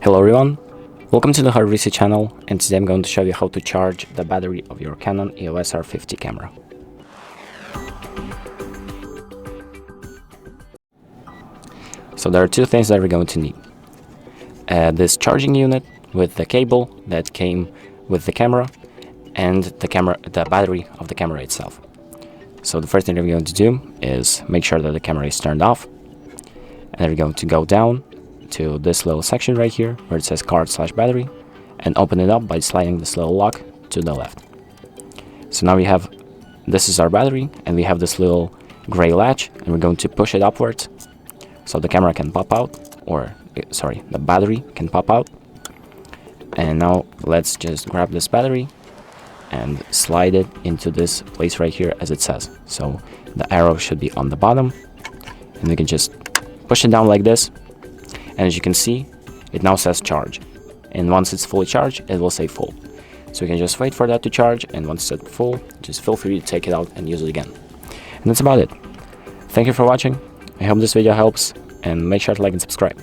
Hello everyone, welcome to the HardReset channel, and today I'm going to show you how to charge the battery of your Canon EOS R50 camera. So there are two things that we're going to need. This charging unit with the cable that came with the camera, and the battery of the camera itself. So the first thing that we're going to do is make sure that the camera is turned off, and then we're going to go down to this little section right here where it says card/battery, and open it up by sliding this little lock to the left. So now this is our battery, and we have this little gray latch, and we're going to push it upwards so the camera can pop out, the battery can pop out. And now let's just grab this battery and slide it into this place right here as it says. So the arrow should be on the bottom, and we can just push it down like this. And as you can see, it now says charge, and once it's fully charged, it will say full. So you can just wait for that to charge, and once it's full, just feel free to take it out and use it again. And that's about it. Thank you for watching. I hope this video helps, and make sure to like and subscribe.